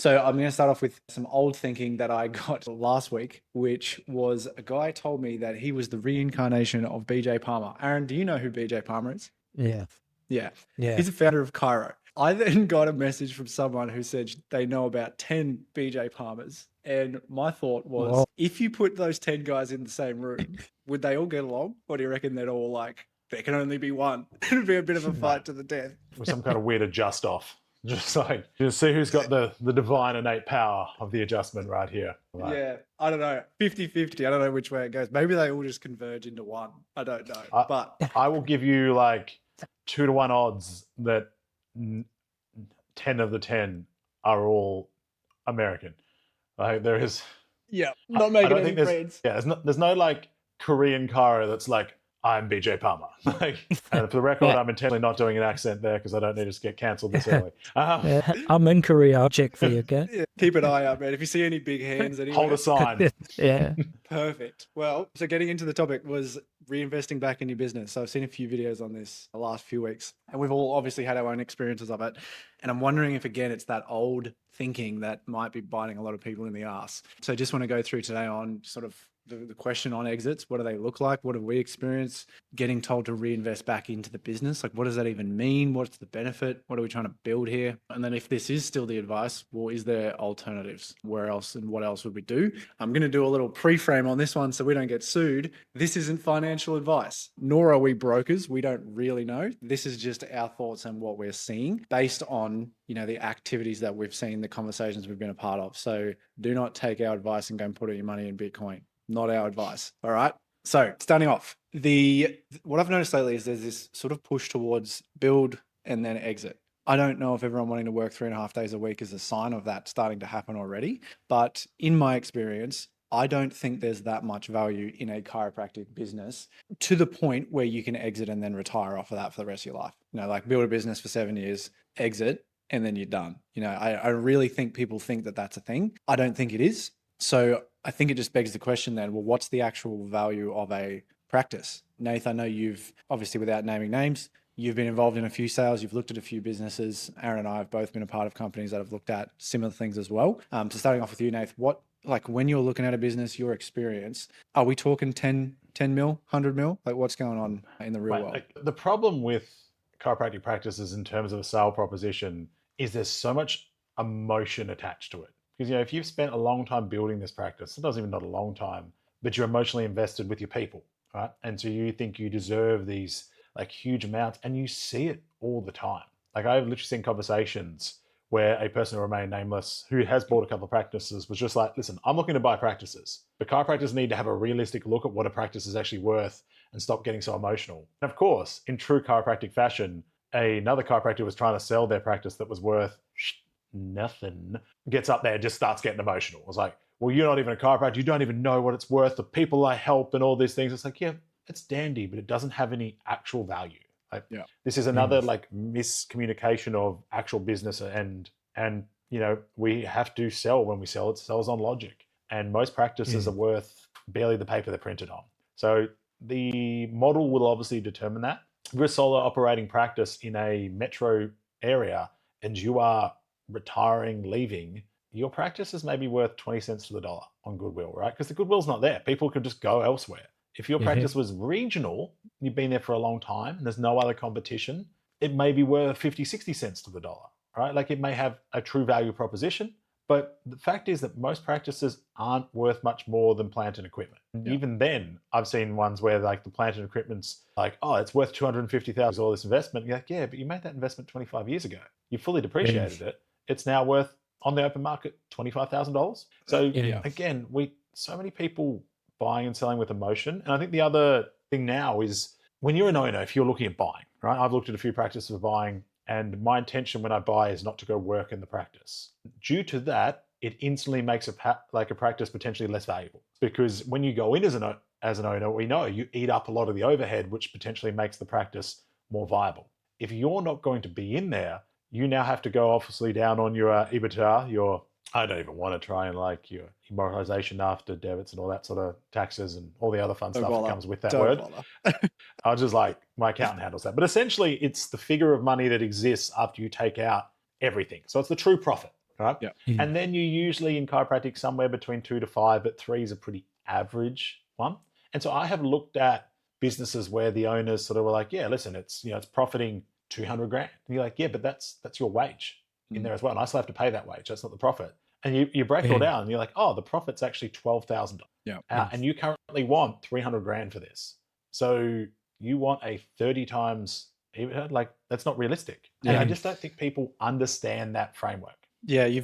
So I'm going to start off with some old thinking that I got last week, which was a guy told me that he was the reincarnation of BJ Palmer. Aaron, do you know who BJ Palmer is? Yeah. Yeah. Yeah. He's the founder of Chiro. I then got a message from someone who said they know about 10 BJ Palmers. And my thought was, Well, if you put those 10 guys in the same room, would they all get along? Or do you reckon they'd all like, there can only be one? It'd be a bit of a fight to the death. With some kind of weird adjust off. Just like, just see who's got the divine innate power of the adjustment right here. Like, Yeah, I don't know. 50-50. I don't know which way it goes. Maybe they all just converge into one. I don't know. But I will give you like 2-to-1 odds that 10 of the 10 are all American. Like there is. yeah, not making any friends. Yeah, there's no like Korean Kara that's like, I'm BJ Palmer. Like, and for the record, I'm intentionally not doing an accent there because I don't need to get cancelled this early. I'm in Korea. I'll check for you, okay? Yeah, keep an eye out, man. If you see any big hands anywhere. Hold a sign. Yeah. Perfect. Well, so getting into the topic was reinvesting back in your business. So I've seen a few videos on this the last few weeks, and we've all obviously had our own experiences of it. And I'm wondering if, again, it's that old thinking that might be biting a lot of people in the ass. So I just want to go through today on sort of the question on exits. What do they look like? What have we experienced? Getting told to reinvest back into the business. Like, what does that even mean? What's the benefit? What are we trying to build here? And then if this is still the advice, well, is there alternatives? Where else and what else would we do? I'm going to do a little pre-frame on this one so we don't get sued. This isn't financial advice, nor are we brokers. We don't really know. This is just our thoughts and what we're seeing based on, the activities that we've seen, the conversations we've been a part of. So do not take our advice and go and put your money in Bitcoin. Not our advice. All right. So starting off, what I've noticed lately is there's this sort of push towards build and then exit. I don't know if everyone wanting to work 3.5 days a week is a sign of that starting to happen already. But in my experience, I don't think there's that much value in a chiropractic business to the point where you can exit and then retire off of that for the rest of your life. Like build a business for 7 years, exit, and then you're done. I really think people think that that's a thing. I don't think it is. So I think it just begs the question then, well, what's the actual value of a practice? Nath, I know you've, obviously without naming names, you've been involved in a few sales, you've looked at a few businesses. Aaron and I have both been a part of companies that have looked at similar things as well. So starting off with you, Nath, when you're looking at a business, your experience, are we talking 10 mil, 100 mil? Like what's going on in the real world? Like, the problem with chiropractic practices in terms of a sale proposition is there's so much emotion attached to it. Because, if you've spent a long time building this practice, sometimes even not a long time, but you're emotionally invested with your people, right? And so you think you deserve these like huge amounts and you see it all the time. Like I've literally seen conversations where a person who remained nameless who has bought a couple of practices was just like, listen, I'm looking to buy practices, but chiropractors need to have a realistic look at what a practice is actually worth and stop getting so emotional. And of course, in true chiropractic fashion, another chiropractor was trying to sell their practice that was worth nothing, gets up there and just starts getting emotional. It's like, well, you're not even a chiropractor. You don't even know what it's worth. The people I help and all these things. It's like, yeah, it's dandy, but it doesn't have any actual value. This is another like miscommunication of actual business and we have to sell when we sell. It sells on logic, and most practices are worth barely the paper they're printed on. So the model will obviously determine that. If you're a solo operating practice in a metro area and you are retiring, leaving, your practice is maybe worth 20 cents to the dollar on goodwill, right? Because the goodwill's not there. People could just go elsewhere. If your practice was regional, you've been there for a long time, and there's no other competition, it may be worth 50, 60 cents to the dollar, right? Like it may have a true value proposition, but the fact is that most practices aren't worth much more than plant and equipment. And even then, I've seen ones where like the plant and equipment's like, oh, it's worth $250,000 all this investment. You're like, yeah, but you made that investment 25 years ago. You fully depreciated it. It's now worth on the open market $25,000. So again, so many people buying and selling with emotion. And I think the other thing now is when you're an owner, if you're looking at buying, right? I've looked at a few practices for buying, and my intention when I buy is not to go work in the practice. Due to that, it instantly makes a practice potentially less valuable, because when you go in as an owner, we know you eat up a lot of the overhead, which potentially makes the practice more viable. If you're not going to be in there, you now have to go obviously down on your EBITDA, I don't even want to try and like your amortization after debits and all that sort of taxes and all the other fun stuff that comes with that word. I was just like, my accountant handles that. But essentially, it's the figure of money that exists after you take out everything. So it's the true profit. right? Yeah. And then you usually in chiropractic somewhere between 2 to 5, but 3 is a pretty average one. And so I have looked at businesses where the owners sort of were like, yeah, listen, it's profiting 200 grand. And you're like, yeah, but that's your wage in there as well. And I still have to pay that wage. That's not the profit. And you break it all down and you're like, oh, the profit's actually $12,000. Yeah. And you currently want 300 grand for this. So you want a 30 times, like that's not realistic. And I just don't think people understand that framework. Yeah, you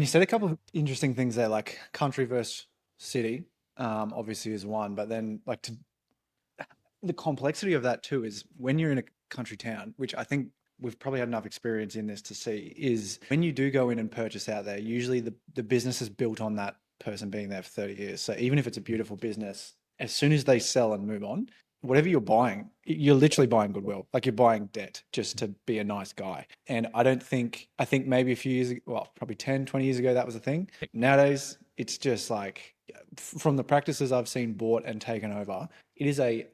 said a couple of interesting things there, like country versus city, obviously is one, but then like the complexity of that too is when you're in a country town, which I think we've probably had enough experience in this to see, is when you do go in and purchase out there, usually the business is built on that person being there for 30 years. So even if it's a beautiful business, as soon as they sell and move on, whatever you're buying, you're literally buying goodwill. Like you're buying debt just to be a nice guy. And I think maybe a few years ago, well, probably 10, 20 years ago, that was a thing. Nowadays, it's just like from the practices I've seen bought and taken over, it is a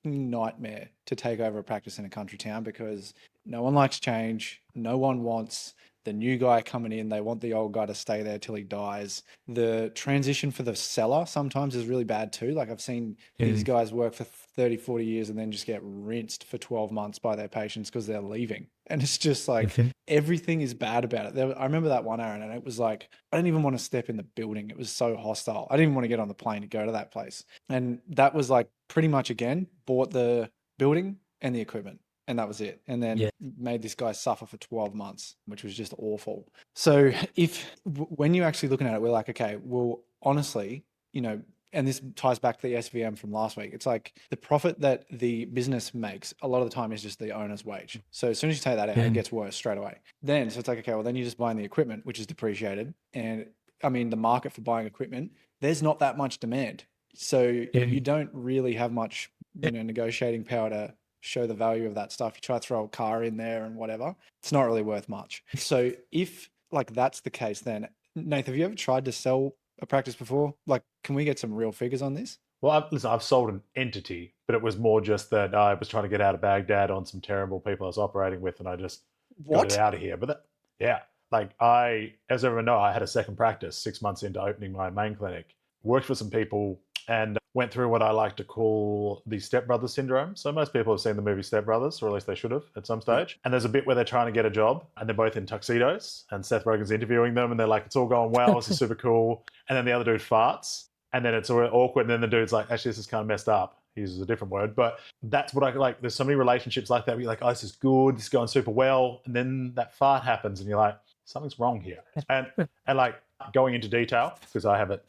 nightmare to take over a practice in a country town because no one likes change. No one wants the new guy coming in. They want the old guy to stay there till he dies. The transition for the seller sometimes is really bad too. Like I've seen these guys work for 30, 40 years and then just get rinsed for 12 months by their patients because they're leaving. And it's just like everything is bad about it. I remember that one, Aaron, and it was like, I didn't even want to step in the building. It was so hostile. I didn't even want to get on the plane to go to that place. And that was like pretty much again, bought the building and the equipment. And that was it. And then made this guy suffer for 12 months, which was just awful. So when you're actually looking at it, we're like, okay, well, honestly, and this ties back to the SVM from last week. It's like the profit that the business makes a lot of the time is just the owner's wage. So as soon as you take that out, it gets worse straight away. So it's like, okay, well, then you're just buying the equipment, which is depreciated. And I mean, the market for buying equipment, there's not that much demand. So you don't really have much, negotiating power to show the value of that stuff. You try to throw a car in there and whatever, it's not really worth much. So if like that's the case, then Nathan, have you ever tried to sell a practice before? Like, can we get some real figures on this? Well, I've sold an entity, but it was more just that I was trying to get out of Baghdad on some terrible people I was operating with, and I just got it out of here. But as everyone know, I had a second practice 6 months into opening my main clinic, worked for some people, and went through what I like to call the stepbrother syndrome. So most people have seen the movie Step Brothers, or at least they should have at some stage. And there's a bit where they're trying to get a job and they're both in tuxedos and Seth Rogen's interviewing them and they're like, it's all going well, this is super cool. And then the other dude farts and then it's all awkward. And then the dude's like, actually, this is kind of messed up. He uses a different word, but that's what I like. There's so many relationships like that where you're like, oh, this is good, this is going super well. And then that fart happens and you're like, something's wrong here. And like going into detail, because I have it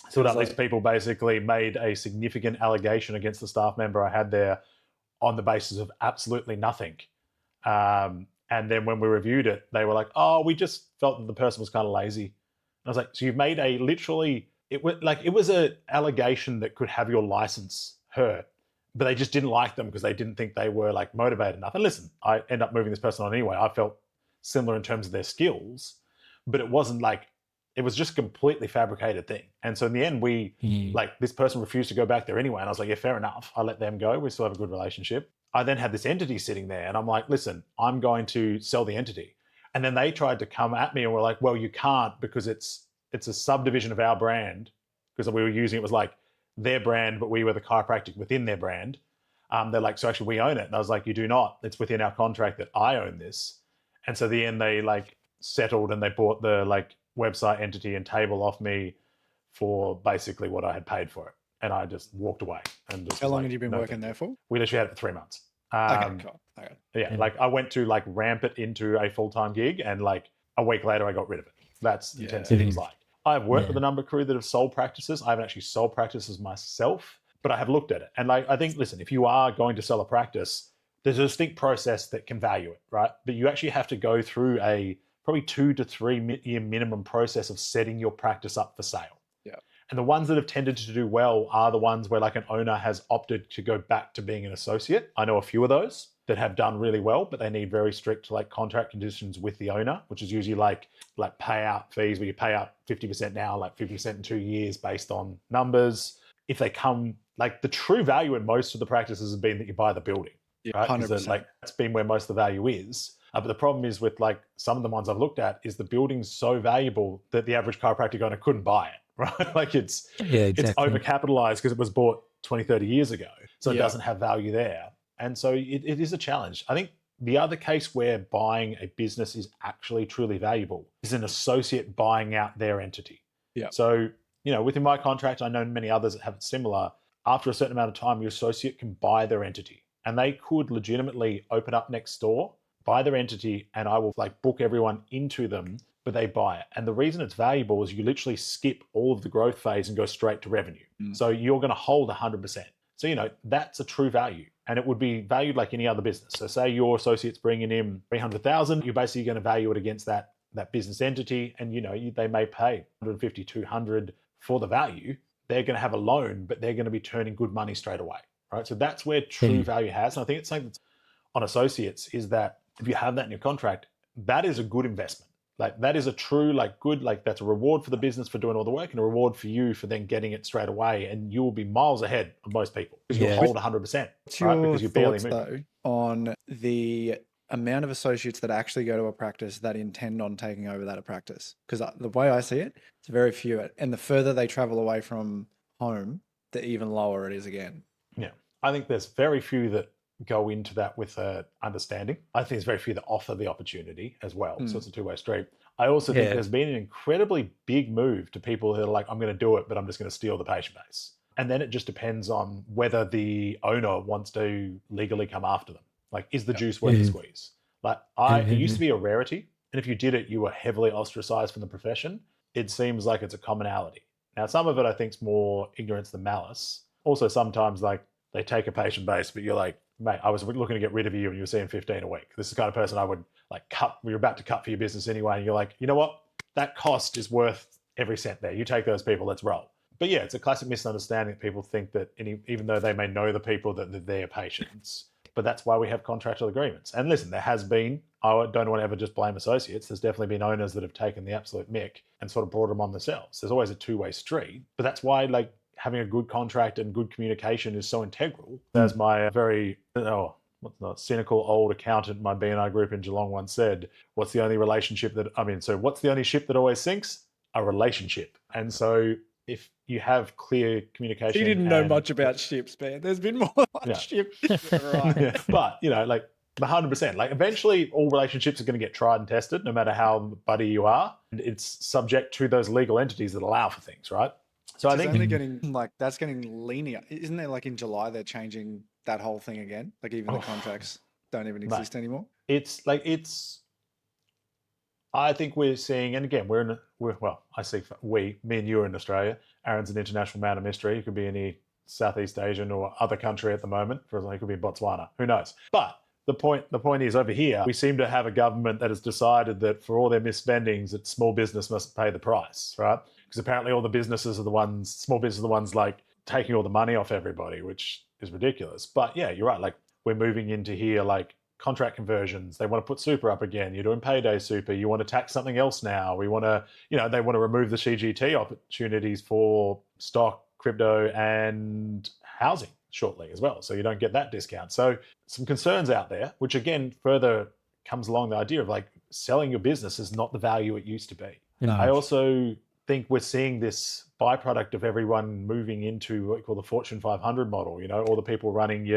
so that these people basically made a significant allegation against the staff member I had there on the basis of absolutely nothing. And then when we reviewed it, they were like, oh, we just felt that the person was kind of lazy. And I was like, so you've made it was an allegation that could have your license hurt, but they just didn't like them because they didn't think they were like motivated enough. And listen, I end up moving this person on anyway. I felt similar in terms of their skills, but it wasn't like, it was just a completely fabricated thing. And so in the end, this person refused to go back there anyway. And I was like, yeah, fair enough. I let them go. We still have a good relationship. I then had this entity sitting there and I'm like, listen, I'm going to sell the entity. And then they tried to come at me and were like, well, you can't because it's a subdivision of our brand because we were using, it was like their brand, but we were the chiropractic within their brand. They're like, so actually we own it. And I was like, you do not. It's within our contract that I own this. And so in the end, they like settled and they bought the like website entity and table off me for basically what I had paid for it. And I just walked away. And just How long had you been working there for? We literally had it for 3 months. Okay, cool. Okay. Yeah, like I went to like ramp it into a full-time gig and like a week later I got rid of it. That's the intensity it was like. I've worked with a number of crew that have sold practices. I haven't actually sold practices myself, but I have looked at it. And like, I think, listen, if you are going to sell a practice, there's a distinct process that can value it, right? But you actually have to go through a probably 2 to 3 year minimum process of setting your practice up for sale. Yeah. And the ones that have tended to do well are the ones where like an owner has opted to go back to being an associate. I know a few of those that have done really well, but they need very strict like contract conditions with the owner, which is usually like payout fees where you pay out 50% now, like 50% in 2 years based on numbers. If they come, like the true value in most of the practices has been that you buy the building, right? 100%. Like that's been where most of the value is. But the problem is with like some of the ones I've looked at is the building's so valuable that the average chiropractic owner couldn't buy it, right? Like it's exactly. overcapitalized because it was bought 20, 30 years ago. So it Yeah. doesn't have value there. And so it is a challenge. I think the other case where buying a business is actually truly valuable is an associate buying out their entity. Yeah. So, within my contract, I know many others that have it similar. After a certain amount of time, your associate can buy their entity and they could legitimately open up next door, buy their entity, and I will like book everyone into them, but they buy it. And the reason it's valuable is you literally skip all of the growth phase and go straight to revenue. So you're going to hold 100%. So, that's a true value and it would be valued like any other business. So say your associate's bringing in 300,000, you're basically going to value it against that business entity. And, they may pay 150, 200 for the value. They're going to have a loan, but they're going to be turning good money straight away, right? So that's where true value has. And I think it's something that's on associates is that if you have that in your contract, that is a good investment. Like that is a true, like good, like that's a reward for the business for doing all the work and a reward for you for then getting it straight away. And you will be miles ahead of most people because you'll hold 100%, What's right? your Because you're barely thoughts, moving. though, on the amount of associates that actually go to a practice that intend on taking over that practice? Because the way I see it, it's very few. And the further they travel away from home, the even lower it is again. Yeah. I think there's very few that go into that with a understanding. I think there's very few that offer the opportunity as well. So it's a two-way street. I also think there's been an incredibly big move to people who are like, I'm going to do it, but I'm just going to steal the patient base. And then it just depends on whether the owner wants to legally come after them. Like, is the juice worth the squeeze? Like, it used to be a rarity. And if you did it, you were heavily ostracized from the profession. It seems like it's a commonality. Now, some of it I think is more ignorance than malice. Also, sometimes like they take a patient base, but you're like, mate, I was looking to get rid of you and you were seeing 15 a week. This is the kind of person I would like cut. You're about to cut for your business anyway. And you're like, you know what? That cost is worth every cent there. You take those people, let's roll. But yeah, it's a classic misunderstanding that people think that even though they may know the people, that they're their patients. But that's why we have contractual agreements. And listen, there has been, I don't want to ever just blame associates. There's definitely been owners that have taken the absolute mick and sort of brought them on themselves. There's always a two-way street. But that's why like having a good contract and good communication is so integral. As my very, cynical old accountant, my B&I group in Geelong once said, what's the only ship that always sinks? A relationship. And so if you have clear communication. He didn't know much about ships, man. There's been more than one ship. Right. Yeah. But, like 100%, like eventually all relationships are going to get tried and tested, no matter how buddy you are. And it's subject to those legal entities that allow for things, right? So I think only that's getting linear. Isn't there like in July, they're changing that whole thing again? Like even the contracts don't even exist anymore. I think we're seeing, and again, me and you are in Australia. Aaron's an international man of mystery. He could be any Southeast Asian or other country at the moment. For example, he could be in Botswana. Who knows? But the point is over here, we seem to have a government that has decided that for all their misspendings, that small business must pay the price, right? Because apparently all the small businesses are the ones like taking all the money off everybody, which is ridiculous. But yeah, you're right. Like we're moving into here, like contract conversions. They want to put super up again. You're doing payday super. You want to tax something else now. We want to, they want to remove the CGT opportunities for stock, crypto, and housing shortly as well. So you don't get that discount. So some concerns out there, which again, further comes along the idea of like selling your business is not the value it used to be. No. I also think we're seeing this byproduct of everyone moving into what you call the Fortune 500 model, all the people running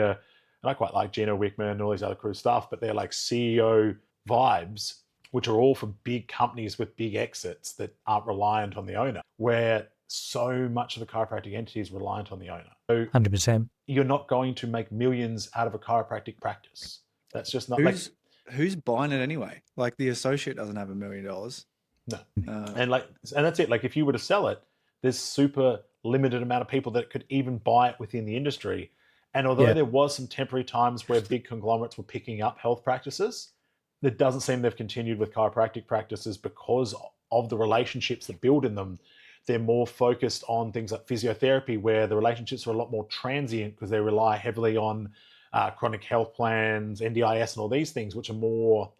and I quite like Gino Wickman and all these other cool stuff, but they're like CEO vibes, which are all from big companies with big exits that aren't reliant on the owner, where so much of the chiropractic entity is reliant on the owner. So 100%. You're not going to make millions out of a chiropractic practice. That's just not who's buying it anyway? Like the associate doesn't have $1 million. No. And that's it. Like if you were to sell it, there's super limited amount of people that could even buy it within the industry. And although there was some temporary times where big conglomerates were picking up health practices, it doesn't seem they've continued with chiropractic practices because of the relationships that build in them. They're more focused on things like physiotherapy, where the relationships are a lot more transient because they rely heavily on chronic health plans, NDIS, and all these things, which are more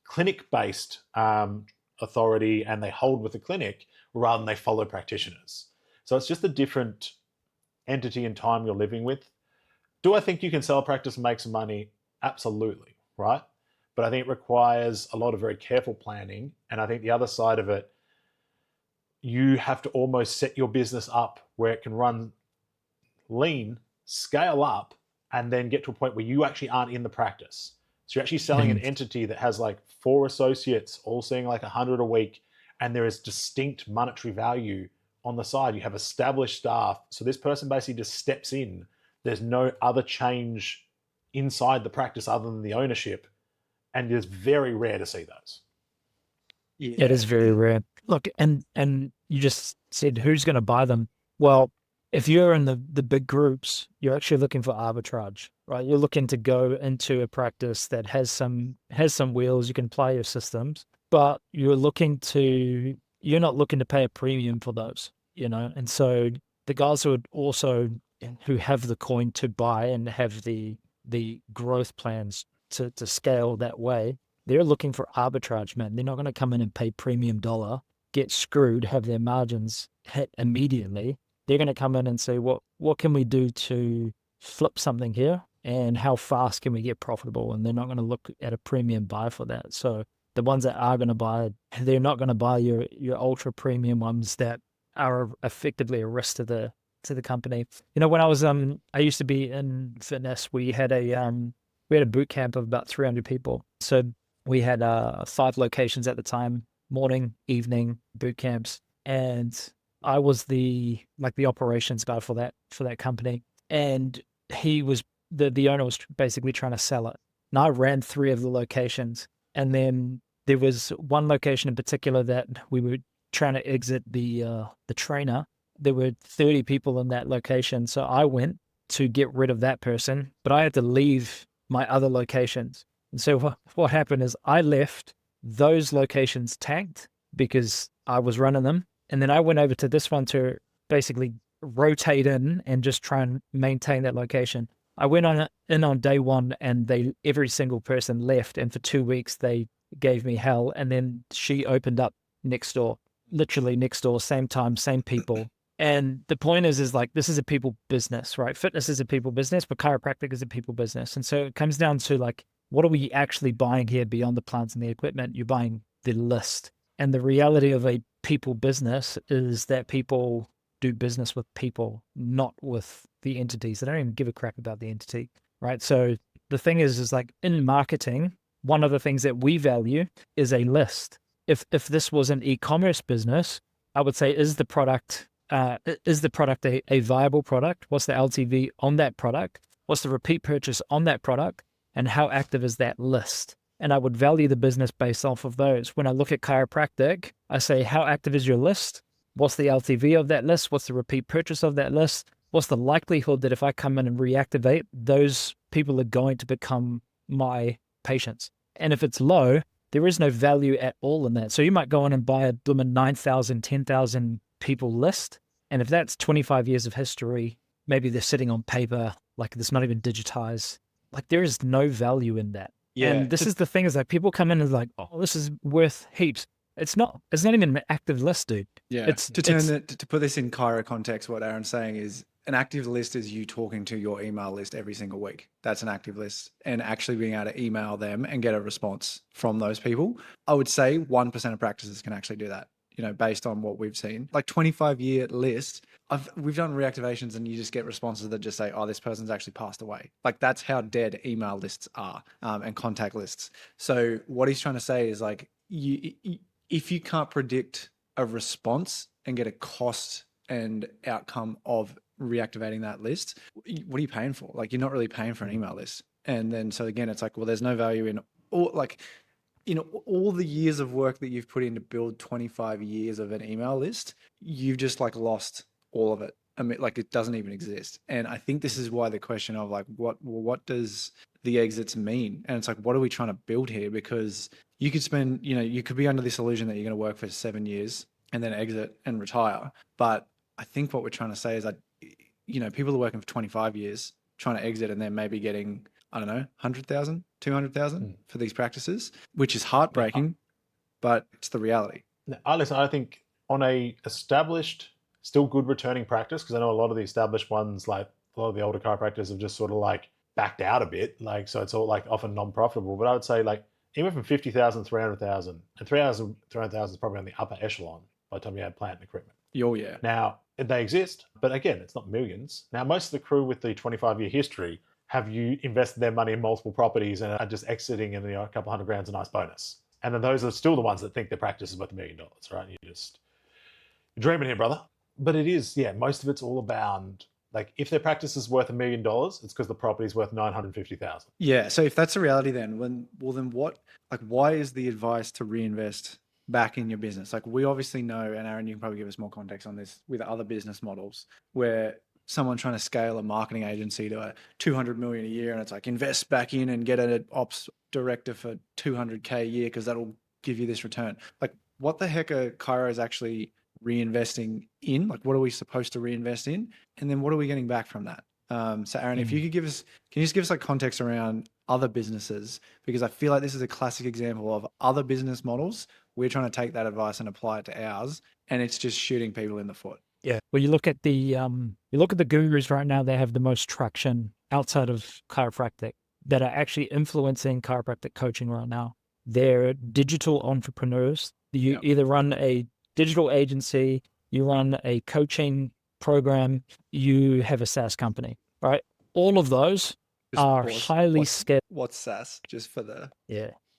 clinic-based authority, and they hold with the clinic rather than they follow practitioners. So it's just a different entity and time you're living with. Do I think you can sell a practice and make some money? Absolutely, right? but I think it requires a lot of very careful planning. And I think the other side of it, you have to almost set your business up where it can run lean, scale up, and then get to a point where you actually aren't in the practice. So you're actually selling an entity that has like 4 associates all seeing like 100 a week, and there is distinct monetary value on the side. You have established staff. So this person basically just steps in. There's no other change inside the practice other than the ownership. And it's very rare to see those. It is very rare. Look, and you just said who's going to buy them? Well, if you're in the big groups, you're actually looking for arbitrage, right? You're looking to go into a practice that has some wheels. You can play your systems, but you're not looking to pay a premium for those, And so the guys who have the coin to buy and have the growth plans to scale that way, they're looking for arbitrage, man. They're not going to come in and pay premium dollar, get screwed, have their margins hit immediately. They're going to come in and say, what can we do to flip something here? And how fast can we get profitable? And they're not going to look at a premium buy for that. So the ones that are going to buy, they're not going to buy your ultra premium ones that are effectively a risk to the company. When I used to be in fitness, we had a boot camp of about 300 people. So we had 5 locations at the time, morning, evening boot camps, and I was the operations guy for that company, and he was the owner was basically trying to sell it. And I ran 3 of the locations, and then there was one location in particular that we were trying to exit the trainer. There were 30 people in that location, so I went to get rid of that person, but I had to leave my other locations. And so what happened is I left those locations tanked because I was running them. And then I went over to this one to basically rotate in and just try and maintain that location. I went in on day 1 and every single person left. And for 2 weeks, they gave me hell. And then she opened up next door, literally next door, same time, same people. And the point is like, this is a people business, right? Fitness is a people business, but chiropractic is a people business. And so it comes down to like, what are we actually buying here beyond the plants and the equipment? You're buying the list. And the reality of a people business is that people do business with people, not with the entities. They don't even give a crap about the entity, right? So the thing is like in marketing, one of the things that we value is a list. If this was an e-commerce business, I would say, is the product a viable product? What's the LTV on that product? What's the repeat purchase on that product? And how active is that list? And I would value the business based off of those. When I look at chiropractic, I say, how active is your list? What's the LTV of that list? What's the repeat purchase of that list? What's the likelihood that if I come in and reactivate, those people are going to become my patients? And if it's low, there is no value at all in that. So you might go in and buy a blooming 9,000, 10,000 people list. And if that's 25 years of history, maybe they're sitting on paper, like it's not even digitized. Like there is no value in that. Yeah. And this is the thing is like people come in and like, oh, this is worth heaps. It's not even an active list, dude. Yeah. To put this in chiro context, what Aaron's saying is an active list is you talking to your email list every single week. That's an active list, and actually being able to email them and get a response from those people. I would say 1% of practices can actually do that, based on what we've seen. Like 25-year list, we've done reactivations and you just get responses that just say, oh, this person's actually passed away. Like that's how dead email lists are, and contact lists. So what he's trying to say is like, if you can't predict a response and get a cost and outcome of reactivating that list, what are you paying for? Like you're not really paying for an email list. And then, so again, it's like, well, there's no value in all the years of work that you've put in to build 25 years of an email list. You've just like lost all of it. I mean, like it doesn't even exist. And I think this is why the question of like, what does the exits mean? And it's like, what are we trying to build here? Because you could spend, you could be under this illusion that you're going to work for 7 years and then exit and retire. But I think what we're trying to say is that, people are working for 25 years trying to exit and then maybe getting, I don't know, 100,000, 200,000 for these practices, which is heartbreaking, but it's the reality. Listen, I think on a established, still good returning practice, because I know a lot of the established ones, like a lot of the older chiropractors have just sort of like backed out a bit. Like, so it's all like often non-profitable, but I would say like It went from 50,000 to 300,000, and 300,000 is probably on the upper echelon by the time you add plant and equipment. Oh, yeah. Now, they exist, but again, it's not millions. Now, most of the crew with the 25-year history have you invested their money in multiple properties and are just exiting and a couple $100,000's a nice bonus. And then those are still the ones that think their practice is worth $1 million, right? You're dreaming here, brother. But it is, yeah, most of it's all about, like, if their practice is worth $1 million, it's because the property is worth 950,000. Yeah. So if that's the reality, then then what? Like, why is the advice to reinvest back in your business? Like, we obviously know, and Aaron, you can probably give us more context on this with other business models where someone trying to scale a marketing agency to a 200 million a year, and it's like, invest back in and get an ops director for 200K a year because that'll give you this return. Like, what the heck are chiros actually reinvesting in? Like, what are we supposed to reinvest in? And then what are we getting back from that? So Aaron, if you could can you just give us like context around other businesses? Because I feel like this is a classic example of other business models. We're trying to take that advice and apply it to ours, and it's just shooting people in the foot. Yeah. Well, you look at the gurus right now, they have the most traction outside of chiropractic that are actually influencing chiropractic coaching right now. They're digital entrepreneurs. You either run a digital agency, you run a coaching program, you have a SaaS company, right? All of those are highly scaled. What's SaaS? Just for the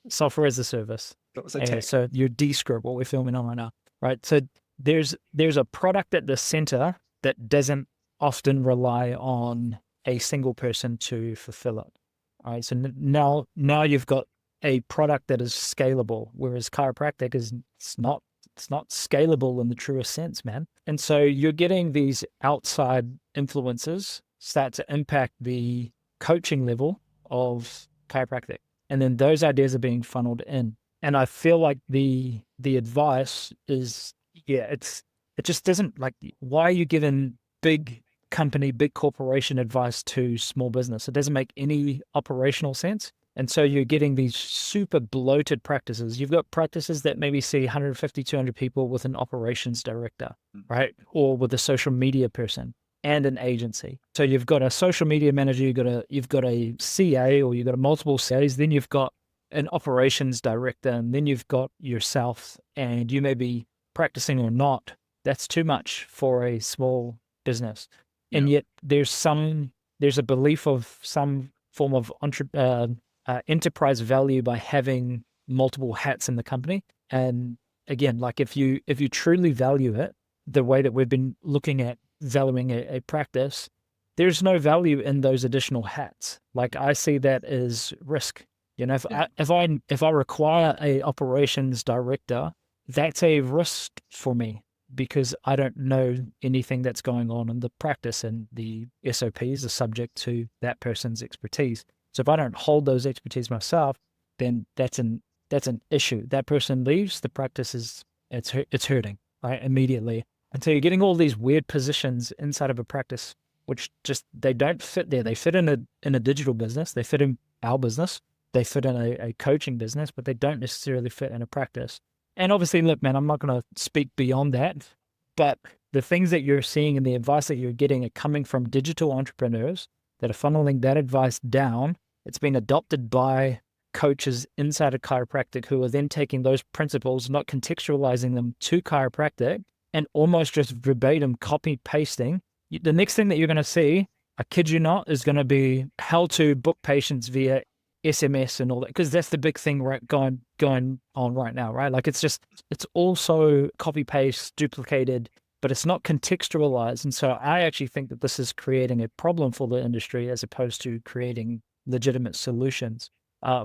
software as a service. So, so your Descript, what we're filming on right now, right? So there's a product at the center that doesn't often rely on a single person to fulfill it. All right. So now you've got a product that is scalable, whereas chiropractic it's not scalable in the truest sense, man. And so you're getting these outside influences start to impact the coaching level of chiropractic. And then those ideas are being funneled in. And I feel like the advice is, it just doesn't, like, why are you giving big company, big corporation advice to small business? It doesn't make any operational sense. And so you're getting these super bloated practices. You've got practices that maybe see 150, 200 people with an operations director, right? Or with a social media person and an agency. So you've got a social media manager, you've got a CA, or you've got multiple CAs, then you've got an operations director, and then you've got yourself, and you may be practicing or not. That's too much for a small business. And yet there's a belief of some form of enterprise value by having multiple hats in the company. And again, like, if you truly value it the way that we've been looking at valuing a practice, there's no value in those additional hats. Like, I see that as risk. You know, if I require a operations director, that's a risk for me, because I don't know anything that's going on in the practice, and the SOPs are subject to that person's expertise. So if I don't hold those expertise myself, then that's an issue. That person leaves, the practice it's hurting, right, immediately. And so you're getting all these weird positions inside of a practice, which just, they don't fit there. They fit in a digital business, they fit in our business, they fit in a coaching business, but they don't necessarily fit in a practice. And obviously, look, man, I'm not going to speak beyond that, but the things that you're seeing and the advice that you're getting are coming from digital entrepreneurs that are funneling that advice down. It's been adopted by coaches inside of chiropractic, who are then taking those principles, not contextualizing them to chiropractic, and almost just verbatim copy pasting. The next thing that you're going to see, I kid you not, is going to be how to book patients via SMS and all that, because that's the big thing going on right now, right? Like, it's also copy paste, duplicated, but it's not contextualized. And so I actually think that this is creating a problem for the industry as opposed to creating legitimate solutions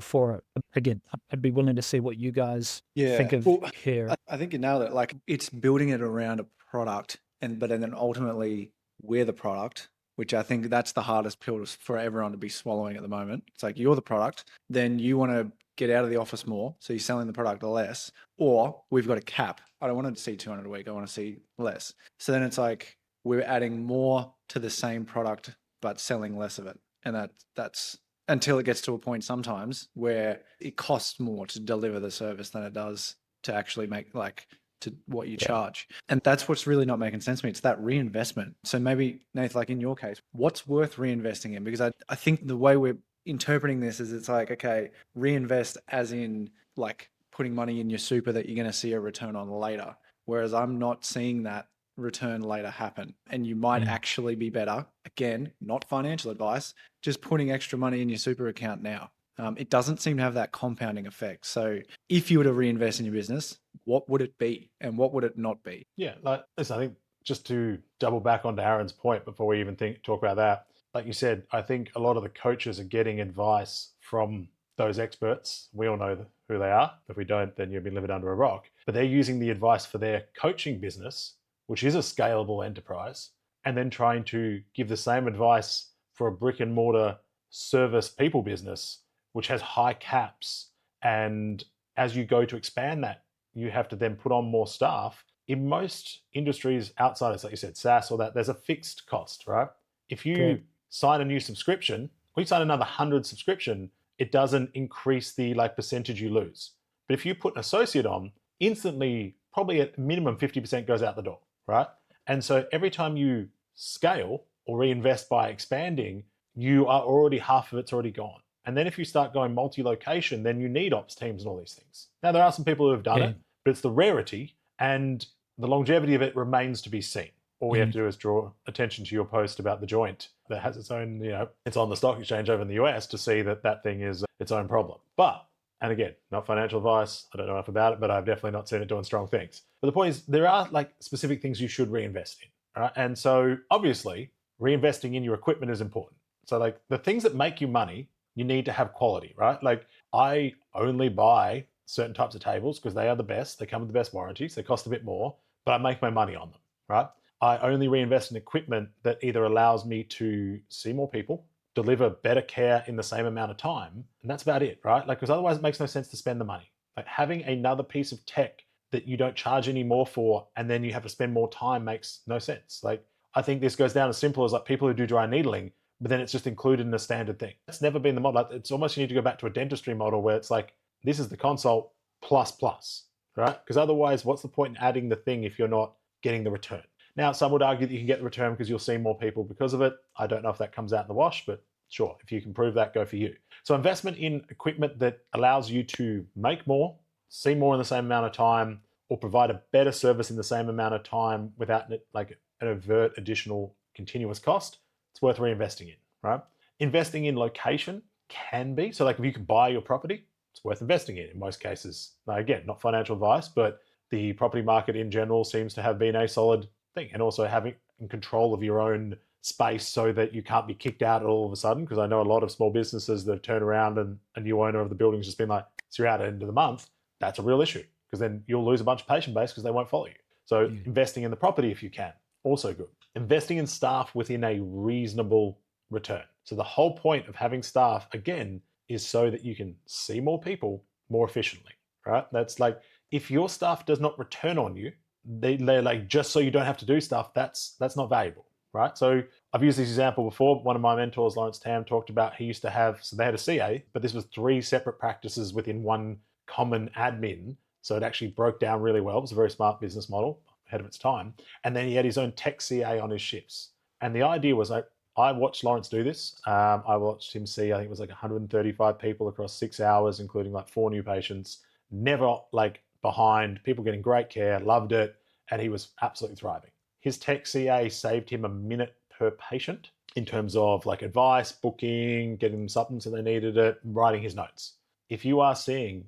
for it. Again, I'd be willing to see what you guys think of here. I think you nailed it. Like, it's building it around a product, but then ultimately we're the product, which I think that's the hardest pill for everyone to be swallowing at the moment. It's like, you're the product, then you want to get out of the office more, so you're selling the product less, or we've got a cap. I don't want to see 200 a week, I want to see less. So then it's like, we're adding more to the same product, but selling less of it. And that's until it gets to a point sometimes where it costs more to deliver the service than it does to actually make, like, to what you charge. And that's what's really not making sense to me. It's that reinvestment. So maybe, Nath, like in your case, what's worth reinvesting in? Because I think the way we're interpreting this as it's like, okay, reinvest as in like putting money in your super that you're going to see a return on later. Whereas I'm not seeing that return later happen. And you might actually be better, again, not financial advice, just putting extra money in your super account now. It doesn't seem to have that compounding effect. So if you were to reinvest in your business, what would it be and what would it not be? Yeah, like listen, I think just to double back onto Aaron's point before we even talk about that, like you said, I think a lot of the coaches are getting advice from those experts. We all know who they are. If we don't, then you'll be living under a rock. But they're using the advice for their coaching business, which is a scalable enterprise, and then trying to give the same advice for a brick and mortar service people business, which has high caps. And as you go to expand that, you have to then put on more staff. In most industries outside of, like you said, SaaS or that, there's a fixed cost, right? If you sign a new subscription, we sign another 100 subscription, it doesn't increase the like percentage you lose. But if you put an associate on, instantly, probably at minimum 50% goes out the door, right? And so every time you scale or reinvest by expanding, you are already, half of it's already gone. And then if you start going multi-location, then you need ops teams and all these things. Now, there are some people who have done it, but it's the rarity, and the longevity of it remains to be seen. All we have to do is draw attention to your post about the joint that has its own, it's on the stock exchange over in the US to see that that thing is its own problem. But, and again, not financial advice, I don't know enough about it, but I've definitely not seen it doing strong things. But the point is, there are like specific things you should reinvest in, right? And so obviously, reinvesting in your equipment is important. So like the things that make you money, you need to have quality, right? Like I only buy certain types of tables because they are the best. They come with the best warranties. They cost a bit more, but I make my money on them, right? I only reinvest in equipment that either allows me to see more people, deliver better care in the same amount of time, and that's about it, right? Like, because otherwise it makes no sense to spend the money. Like having another piece of tech that you don't charge any more for, and then you have to spend more time makes no sense. Like, I think this goes down as simple as like people who do dry needling, but then it's just included in a standard thing. It's never been the model. It's almost you need to go back to a dentistry model where it's like, this is the consult plus plus, right? Because otherwise, what's the point in adding the thing if you're not getting the return? Now, some would argue that you can get the return because you'll see more people because of it. I don't know if that comes out in the wash, but sure, if you can prove that, go for you. So investment in equipment that allows you to make more, see more in the same amount of time, or provide a better service in the same amount of time without like an overt additional continuous cost, it's worth reinvesting in, right? Investing in location can be. So like if you can buy your property, it's worth investing in most cases. Now, again, not financial advice, but the property market in general seems to have been a solid thing. And also having control of your own space so that you can't be kicked out all of a sudden. Because I know a lot of small businesses that turn around and a new owner of the building's just been like, so you're out at the end of the month. That's a real issue because then you'll lose a bunch of patient base because they won't follow you. So investing in the property if you can, also good. Investing in staff within a reasonable return. So the whole point of having staff, again, is so that you can see more people more efficiently, right? That's like, if your staff does not return on you, they're like, just so you don't have to do stuff, that's not valuable, right? So I've used this example before. One of my mentors, Lawrence Tam, talked about he used to have, so they had a CA, but this was 3 separate practices within one common admin. So it actually broke down really well. It was a very smart business model, ahead of its time. And then he had his own tech CA on his shifts. And the idea was like, I watched Lawrence do this. I watched him see, I think it was like 135 people across 6 hours, including like 4 new patients, never like behind, people getting great care, loved it, and he was absolutely thriving. His tech CA saved him a minute per patient in terms of like advice, booking, getting them supplements if they needed it, writing his notes. If you are seeing,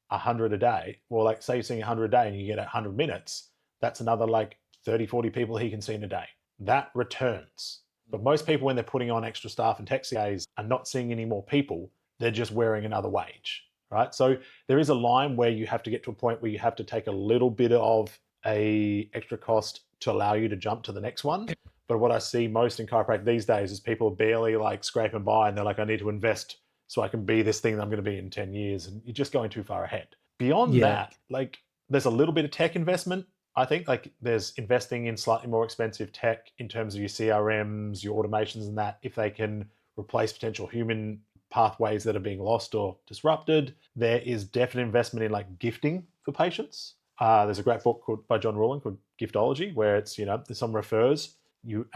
100 a day, or like say you're seeing 100 a day and you get 100 minutes, that's another like 30, 40 people he can see in a day. That returns. But most people, when they're putting on extra staff and tech CAs, are not seeing any more people. They're just wearing another wage, right? So there is a line where you have to get to a point where you have to take a little bit of a extra cost to allow you to jump to the next one. But what I see most in chiropractic these days is people are barely like scraping by and they're like, I need to invest so I can be this thing that I'm going to be in 10 years. And you're just going too far ahead. Beyond that, like there's a little bit of tech investment. I think like there's investing in slightly more expensive tech in terms of your CRMs, your automations and that, if they can replace potential human pathways that are being lost or disrupted. There is definite investment in like gifting for patients. There's a great book by John Ruhlin called Giftology, where it's, someone refers you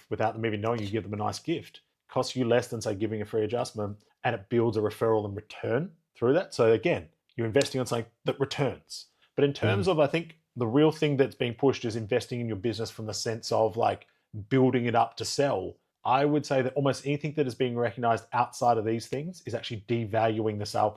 without them even knowing, you give them a nice gift. costs you less than, say, giving a free adjustment, and it builds a referral and return through that. So again, you're investing on something that returns. But in terms of, I think the real thing that's being pushed is investing in your business from the sense of like building it up to sell. I would say that almost anything that is being recognized outside of these things is actually devaluing the sale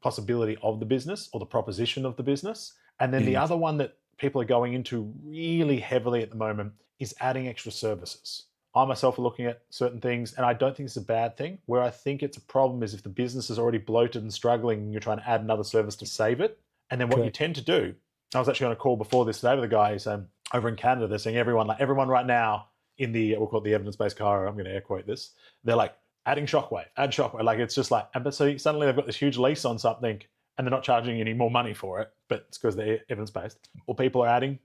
possibility of the business or the proposition of the business. And then the other one that people are going into really heavily at the moment is adding extra services. I myself are looking at certain things, and I don't think it's a bad thing. Where I think it's a problem is if the business is already bloated and struggling and you're trying to add another service to save it. And then what you tend to do, I was actually on a call before this today with a guy who's over in Canada. They're saying everyone right now in the, we'll call it the evidence-based chiro, I'm going to air quote this, they're like add shockwave. Like it's just like, and so suddenly they've got this huge lease on something and they're not charging any more money for it, but it's because they're evidence-based. Or people are adding,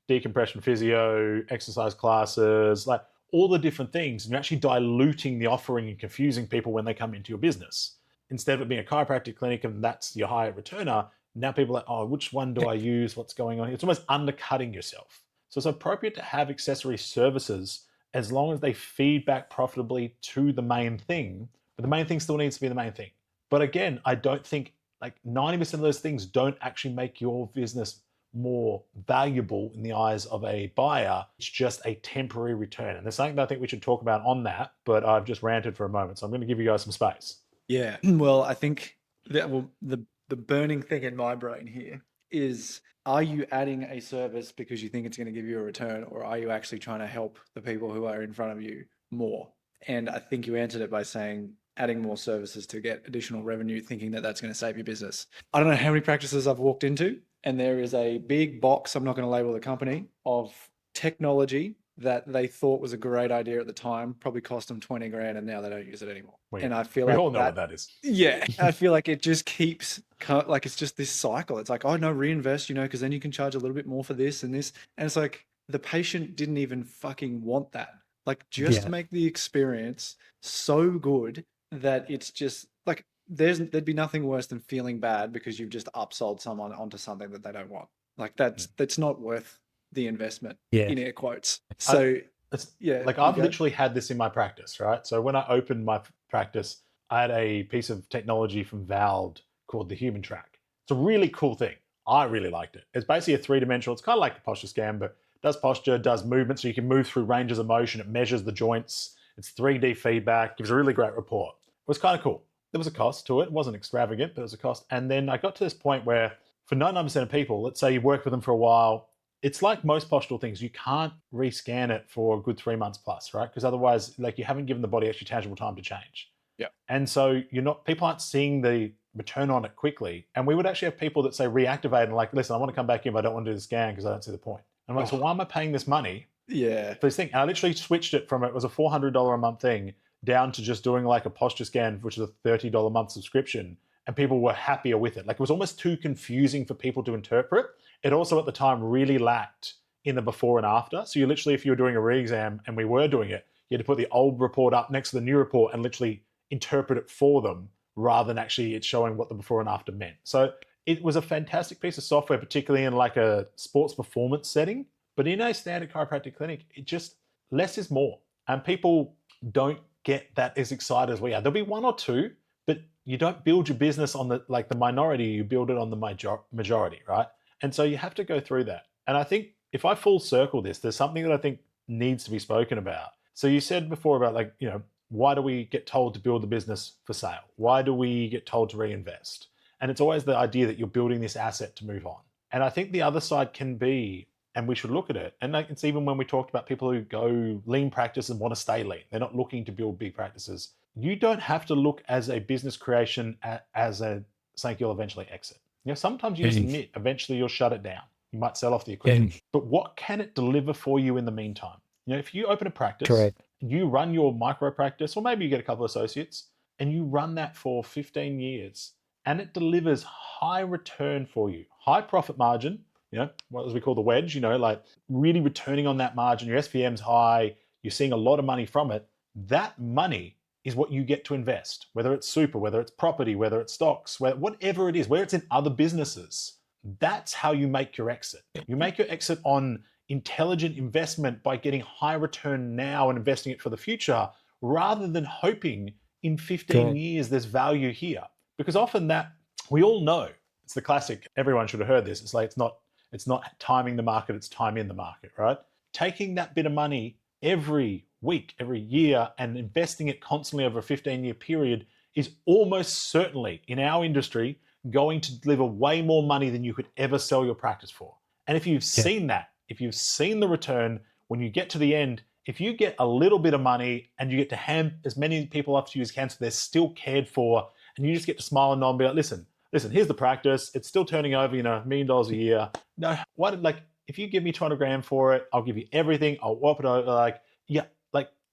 decompression physio, exercise classes, like all the different things, and you're actually diluting the offering and confusing people when they come into your business. Instead of it being a chiropractic clinic and that's your higher returner, now people are like, oh, which one do I use? What's going on? It's almost undercutting yourself. So it's appropriate to have accessory services as long as they feed back profitably to the main thing, but the main thing still needs to be the main thing. But again, I don't think like 90% of those things don't actually make your business more valuable in the eyes of a buyer. It's just a temporary return. And there's something that I think we should talk about on that, but I've just ranted for a moment. So I'm going to give you guys some space. Yeah. Well, I think that the burning thing in my brain here is, are you adding a service because you think it's going to give you a return, or are you actually trying to help the people who are in front of you more? And I think you answered it by saying adding more services to get additional revenue, thinking that that's going to save your business. I don't know how many practices I've walked into, and there is a big box, I'm not going to label the company, of technology that they thought was a great idea at the time, probably cost them 20 grand, and now they don't use it anymore. And I feel we like all know what that is. Yeah, I feel like it just keeps, like it's just this cycle. It's like, oh no, reinvest, because then you can charge a little bit more for this and this. And it's like the patient didn't even fucking want that. Like just make the experience so good that it's just like, there'd be nothing worse than feeling bad because you've just upsold someone onto something that they don't want. Like that's not worth the investment, in air quotes. So I've literally had this in my practice, right? So when I opened my practice, I had a piece of technology from Valve called the Human Track. It's a really cool thing. I really liked it. It's basically a three-dimensional, it's kind of like a posture scan, but does posture, does movement, so you can move through ranges of motion. It measures the joints. It's 3D feedback, gives a really great report. It was kind of cool. There was a cost to it. It wasn't extravagant, but it was a cost. And then I got to this point where for 99% of people, let's say you work with them for a while, it's like most postural things. You can't rescan it for a good 3 months plus, right? Because otherwise, like you haven't given the body actually tangible time to change. Yeah. And so people aren't seeing the return on it quickly. And we would actually have people that say reactivate and like, listen, I want to come back in, but I don't want to do the scan because I don't see the point. And I'm like, so why am I paying this money? Yeah. For this thing? And I literally switched it from, it was a $400 a month thing down to just doing like a posture scan, which is a $30 a month subscription. And people were happier with it. Like it was almost too confusing for people to interpret. It also at the time really lacked in the before and after. So you literally, if you were doing a re-exam and we were doing it, you had to put the old report up next to the new report and literally interpret it for them rather than actually it showing what the before and after meant. So it was a fantastic piece of software, particularly in like a sports performance setting. But in a standard chiropractic clinic, it just, less is more. And people don't get that as excited as we are. There'll be one or two, but you don't build your business on the minority, you build it on the majority, right? And so you have to go through that. And I think if I full circle this, there's something that I think needs to be spoken about. So you said before about why do we get told to build the business for sale? Why do we get told to reinvest? And it's always the idea that you're building this asset to move on. And I think the other side can be, and we should look at it, and it's even when we talked about people who go lean practice and want to stay lean, they're not looking to build big practices. You don't have to look as a business creation as something you'll eventually exit. Sometimes you just admit eventually you'll shut it down. You might sell off the equipment. But what can it deliver for you in the meantime? If you open a practice, you run your micro practice, or maybe you get a couple of associates, and you run that for 15 years, and it delivers high return for you, high profit margin, what as we call the wedge, like really returning on that margin, your SPM's high, you're seeing a lot of money from it. That money is what you get to invest, whether it's super, whether it's property, whether it's stocks, whatever it is, where it's in other businesses. That's how you make your exit. You make your exit on intelligent investment by getting high return now and investing it for the future, rather than hoping in 15 Correct. years there's value here. Because often that, we all know, it's the classic, everyone should have heard this. It's like, it's not timing the market, it's time in the market, right? Taking that bit of money every week, every year, and investing it constantly over a 15-year period is almost certainly, in our industry, going to deliver way more money than you could ever sell your practice for. And if you've Yeah. seen that, if you've seen the return, when you get to the end, if you get a little bit of money and you get to hand as many people up to you as can, so they're still cared for, and you just get to smile and nod and be like, listen, here's the practice. It's still turning over, $1 million a year. No, if you give me 200 grand for it, I'll give you everything. I'll whop it over.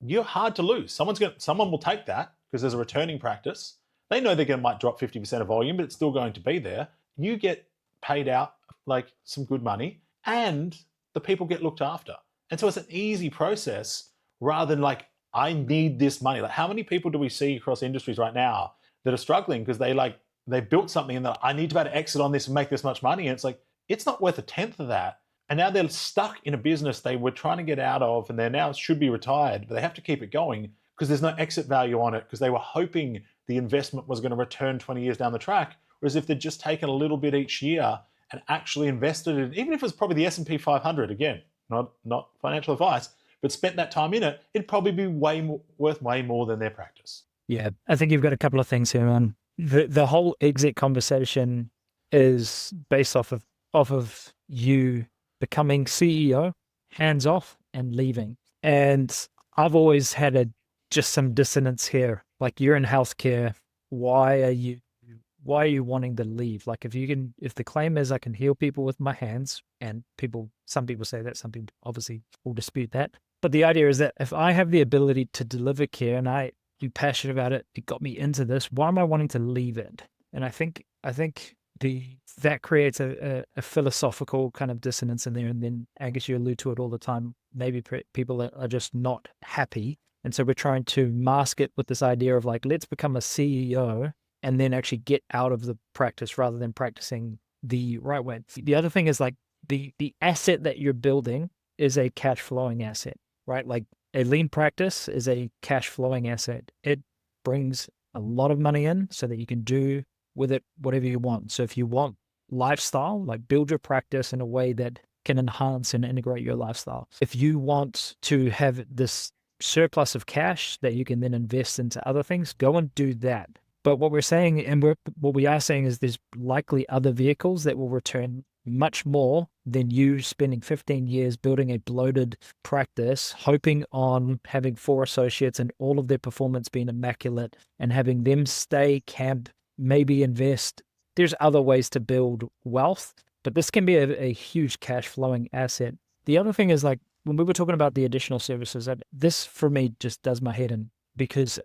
You're hard to lose. Someone will take that because there's a returning practice. They know they're might drop 50% of volume, but it's still going to be there. You get paid out like some good money, and the people get looked after. And so it's an easy process rather than like, I need this money. Like, how many people do we see across industries right now that are struggling because they built something and they're like, I need to be able to exit on this and make this much money. And it's like, it's not worth a tenth of that. And now they're stuck in a business they were trying to get out of, and they now should be retired, but they have to keep it going because there's no exit value on it because they were hoping the investment was going to return 20 years down the track. Whereas if they'd just taken a little bit each year and actually invested in, even if it was probably the S&P 500, again, not financial advice, but spent that time in it, it'd probably be worth way more than their practice. Yeah, I think you've got a couple of things here, man. The whole exit conversation is based off of you becoming CEO, hands off, and leaving. And I've always had just some dissonance here. Like, you're in healthcare, why are you wanting to leave? Like, if the claim is I can heal people with my hands, and some people say that, some people obviously will dispute that. But the idea is that if I have the ability to deliver care and I'm passionate about it, it got me into this, why am I wanting to leave it? And I think that creates a philosophical kind of dissonance in there. And then, Angus, you allude to it all the time. Maybe people are just not happy. And so we're trying to mask it with this idea of like, let's become a CEO and then actually get out of the practice rather than practicing the right way. The other thing is like the asset that you're building is a cash flowing asset, right? Like, a lean practice is a cash flowing asset. It brings a lot of money in so that you can do with it whatever you want. So if you want lifestyle, like, build your practice in a way that can enhance and integrate your lifestyle. If you want to have this surplus of cash that you can then invest into other things, go and do that. But what we're saying, and what we are saying, is there's likely other vehicles that will return much more than you spending 15 years building a bloated practice, hoping on having 4 associates and all of their performance being immaculate and having them stay, camp, maybe invest. There's other ways to build wealth, but this can be a huge cash flowing asset. The other thing is, like, when we were talking about the additional services, this for me just does my head in, because,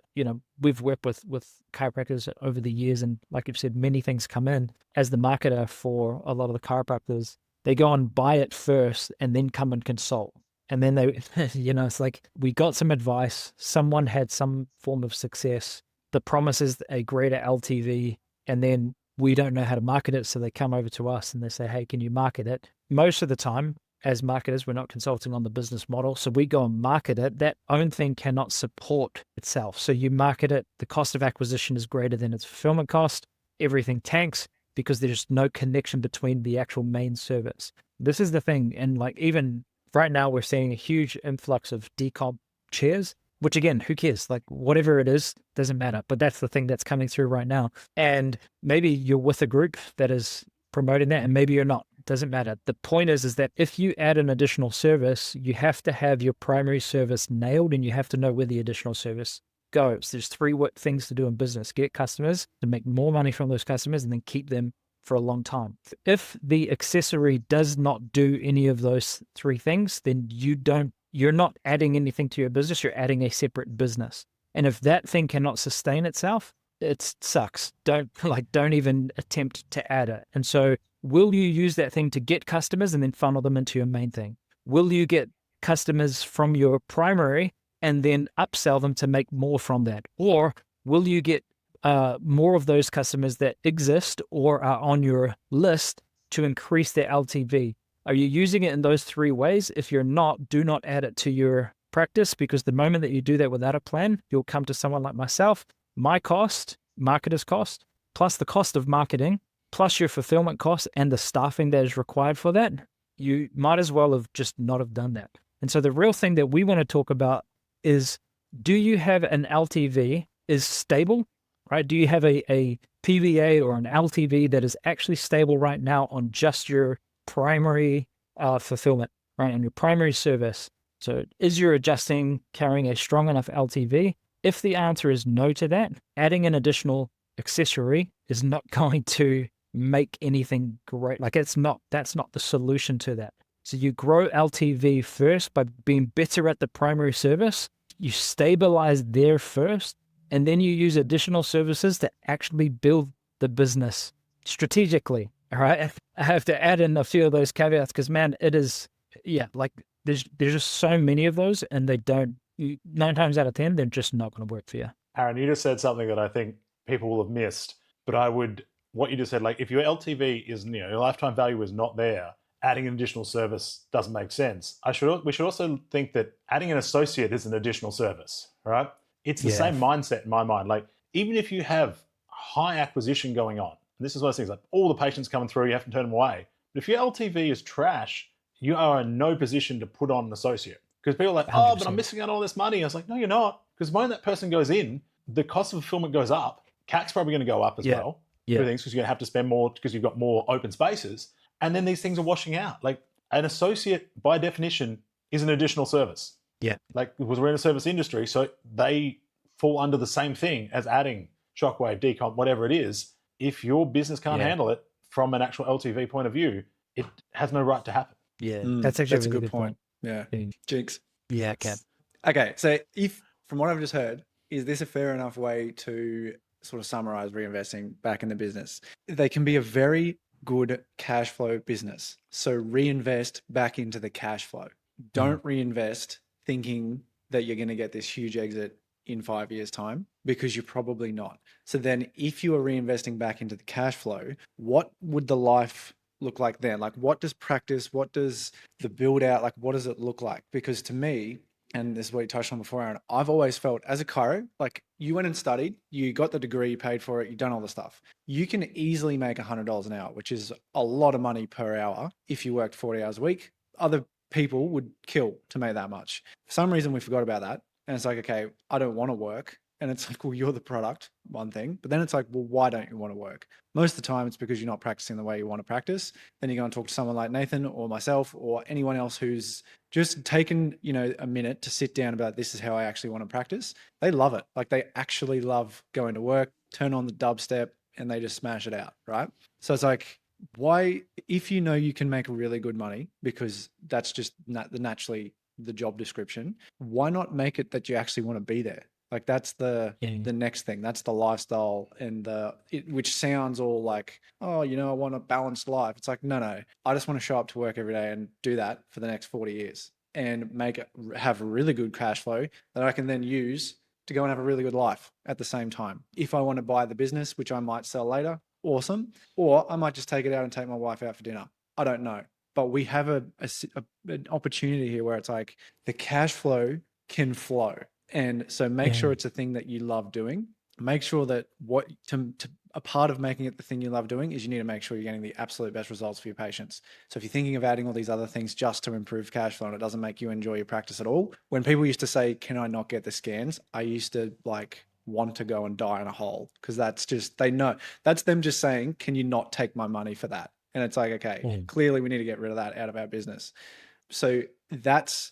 we've worked with chiropractors over the years, and like you've said, many things come in. As the marketer for a lot of the chiropractors, they go and buy it first and then come and consult. And then they, it's like, we got some advice, someone had some form of success, the promise is a greater LTV, and then we don't know how to market it, so they come over to us and they say, hey, can you market it? Most of the time, as marketers, we're not consulting on the business model, so we go and market it. That own thing cannot support itself. So you market it, the cost of acquisition is greater than its fulfillment cost, everything tanks because there's no connection between the actual main service. This is the thing, and like, even right now we're seeing a huge influx of decomp chairs, which again, who cares? Like, whatever it is, doesn't matter. But that's the thing that's coming through right now. And maybe you're with a group that is promoting that, and maybe you're not. Doesn't matter. The point is that if you add an additional service, you have to have your primary service nailed, and you have to know where the additional service goes. There's 3 things to do in business: get customers, to make more money from those customers, and then keep them for a long time. If the accessory does not do any of those 3 things, then you're not adding anything to your business. You're adding a separate business. And if that thing cannot sustain itself, it sucks. Don't even attempt to add it. And so, will you use that thing to get customers and then funnel them into your main thing? Will you get customers from your primary and then upsell them to make more from that? Or will you get more of those customers that exist or are on your list to increase their LTV? Are you using it in those 3 ways? If you're not, do not add it to your practice, because the moment that you do that without a plan, you'll come to someone like myself. My cost, marketer's cost, plus the cost of marketing, plus your fulfillment costs and the staffing that is required for that, you might as well have just not have done that. And so the real thing that we want to talk about is, do you have an LTV is stable, right? Do you have a PVA or an LTV that is actually stable right now on just your primary fulfillment, right? On your primary service. So is your adjusting carrying a strong enough LTV? If the answer is no to that, adding an additional accessory is not going to make anything great. Like that's not the solution to that. So you grow LTV first by being better at the primary service. You stabilize there first, and then you use additional services to actually build the business strategically. All right. I have to add in a few of those caveats because, man, it is, like there's just so many of those, and they don't, 9 times out of 10, they're just not going to work for you. Aaron, you just said something that I think people will have missed, but what you just said, like if your LTV is, your lifetime value is not there, adding an additional service doesn't make sense. We should also think that adding an associate is an additional service, right? It's the same mindset in my mind. Like even if you have high acquisition going on, and this is one of those things, like all the patients coming through, you have to turn them away. But if your LTV is trash, you are in no position to put on an associate. Because people are like, 100%. but I'm missing out on all this money. I was like, no, you're not. Because when that person goes in, the cost of fulfillment goes up. CAC's probably going to go up as well. Because you're going to have to spend more because you've got more open spaces. And then these things are washing out. Like an associate, by definition, is an additional service. Yeah. Like because we're in a service industry, so they fall under the same thing as adding shockwave, decomp, whatever it is. If your business can't handle it from an actual LTV point of view, it has no right to happen. Yeah, that's actually a really good point. Yeah. Jinx. Yeah, Ken. Okay, so if, from what I've just heard, is this a fair enough way to sort of summarize reinvesting back in the business? They can be a very good cash flow business. So reinvest back into the cash flow. Don't reinvest thinking that you're going to get this huge exit in 5 years' time, because you're probably not. So then if you are reinvesting back into the cash flow, what would the life look like then? Like what does practice, what does the build out, like what does it look like? Because to me, and this is what you touched on before, Aaron, I've always felt as a chiro, like you went and studied, you got the degree, you paid for it, you've done all the stuff. You can easily make $100 an hour, which is a lot of money per hour if you worked 40 hours a week. Other people would kill to make that much. For some reason, we forgot about that. And it's like, okay, I don't want to work. And it's like, well, you're the product, one thing. But then it's like, well, why don't you want to work? Most of the time, it's because you're not practicing the way you want to practice. Then you go and talk to someone like Nathan or myself or anyone else who's just taken, a minute to sit down about this is how I actually want to practice. They love it. Like they actually love going to work, turn on the dubstep, and they just smash it out, right? So it's like, why, if you know you can make really good money, because that's just naturally the job description, why not make it that you actually want to be there? Like that's the next thing. That's the lifestyle, and which sounds all like, oh, I want a balanced life. It's like, no. I just want to show up to work every day and do that for the next 40 years and have a really good cash flow that I can then use to go and have a really good life at the same time. If I want to buy the business, which I might sell later, awesome. Or I might just take it out and take my wife out for dinner. I don't know. But we have an opportunity here where it's like the cash flow can flow. And so make sure it's a thing that you love doing. Make sure that a part of making it the thing you love doing is you need to make sure you're getting the absolute best results for your patients. So if you're thinking of adding all these other things just to improve cash flow and it doesn't make you enjoy your practice at all, when people used to say, can I not get the scans? I used to want to go and die in a hole, because that's just, they know that's them just saying, can you not take my money for that? And it's like, okay, clearly we need to get rid of that out of our business. So that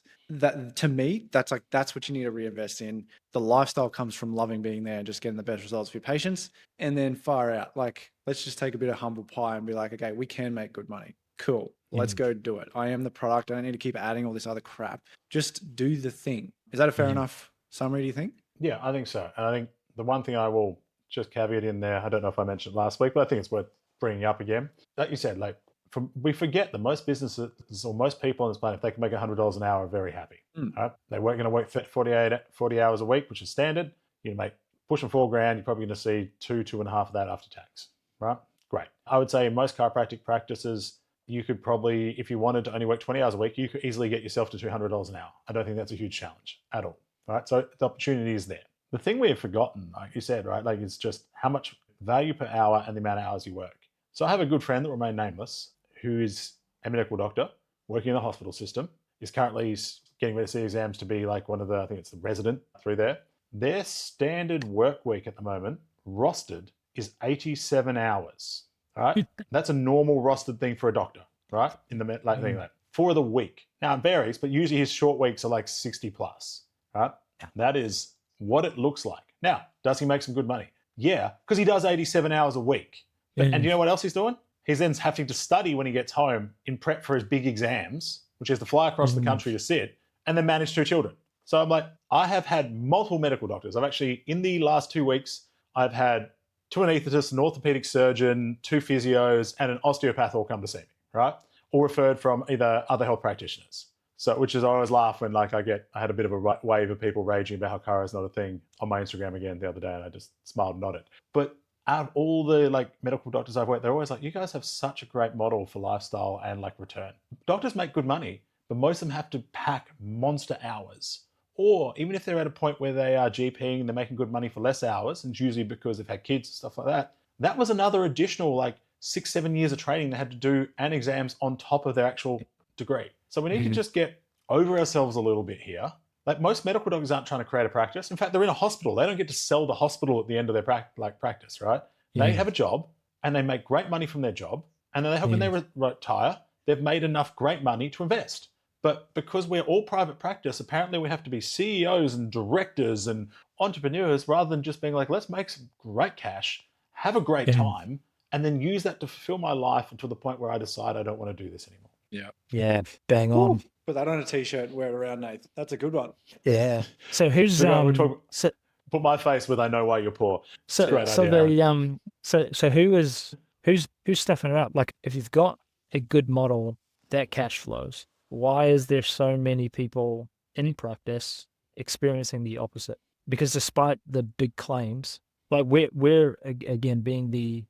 to me, that's what you need to reinvest in. The lifestyle comes from loving being there and just getting the best results for your patients. And then far out, like, let's just take a bit of humble pie and be like, okay, we can make good money. Cool. Let's go do it. I am the product. I don't need to keep adding all this other crap. Just do the thing. Is that a fair enough summary, do you think? Yeah, I think so. And I think the one thing I will just caveat in there, I don't know if I mentioned last week, but I think it's worth bringing up again. Like you said, we forget that most businesses or most people on this planet, if they can make $100 an hour, are very happy. Right? They're going to work 40 hours a week, which is standard. You make pushing $4,000, you're probably going to see two and a half of that after tax. Right? Great. I would say in most chiropractic practices, you could probably, if you wanted to only work 20 hours a week, you could easily get yourself to $200 an hour. I don't think that's a huge challenge at all. Right. So the opportunity is there. The thing we have forgotten, like you said, right, like it's just how much value per hour and the amount of hours you work. So I have a good friend that remain nameless who is a medical doctor working in the hospital system, is currently getting ready to see exams to be like one of the, I think it's the resident through there. Their standard work week at the moment, rostered, is 87 hours. All right. That's a normal rostered thing for a doctor, right? In the thing like for the week. Now it varies, but usually his short weeks are like 60 plus, right? That is what it looks like. Now, does he make some good money? Yeah, because he does 87 hours a week. And you know what else he's doing? He's then having to study when he gets home in prep for his big exams, which is to fly across the country to sit and then manage 2 children. So I'm like, I have had multiple medical doctors. I've actually, in the last 2 weeks, I've had 2 anaesthetists, an orthopedic surgeon, 2 physios, and an osteopath all come to see me, right? All referred from either other health practitioners. So, which is, I always laugh when like I had a bit of a wave of people raging about how chiro is not a thing on my Instagram again the other day, and I just smiled and nodded. But out of all the like medical doctors I've worked, they're always like, you guys have such a great model for lifestyle and like return. Doctors make good money, but most of them have to pack monster hours. Or even if they're at a point where they are GPing and they're making good money for less hours, and it's usually because they've had kids and stuff like that, that was another additional like 6-7 years of training they had to do and exams on top of their actual degree. So we need to just get over ourselves a little bit here. Like most medical doctors aren't trying to create a practice. In fact, they're in a hospital. They don't get to sell the hospital at the end of their practice, right? They have a job and they make great money from their job. And then they hope when they retire, they've made enough great money to invest. But because we're all private practice, apparently we have to be CEOs and directors and entrepreneurs rather than just being like, let's make some great cash, have a great time, and then use that to fulfill my life until the point where I decide I don't want to do this anymore. Yeah. Yeah, bang on. Put that on a t-shirt and wear it around, Nate. That's a good one. Yeah. So who's put my face with I know why you're poor. So who's stepping it up? Like if you've got a good model that cash flows, why is there so many people in practice experiencing the opposite? Because despite the big claims, like we're again being the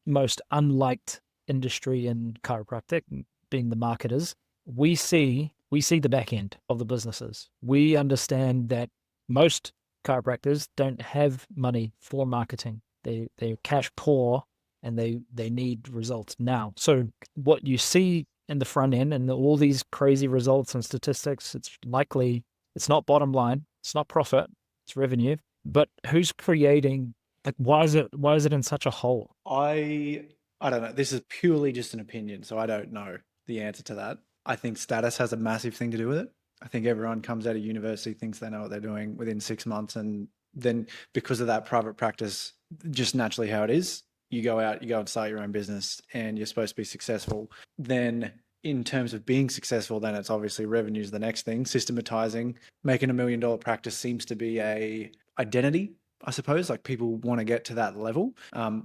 most unliked industry in chiropractic, being the marketers, we see the back end of the businesses. We understand that most chiropractors don't have money for marketing. They're cash poor and they need results now. So what you see in the front end and all these crazy results and statistics, it's likely it's not bottom line, it's not profit, it's revenue. But who's creating, like why is it in such a hole? I don't know. This is purely just an opinion, so I don't know the answer to that. I think status has a massive thing to do with it. I think everyone comes out of university, thinks they know what they're doing within 6 months. And then because of that private practice, just naturally how it is, you go out, you go and start your own business and you're supposed to be successful. Then in terms of being successful, then it's obviously revenue is the next thing. Systematizing, making $1 million practice seems to be a identity, I suppose. Like people want to get to that level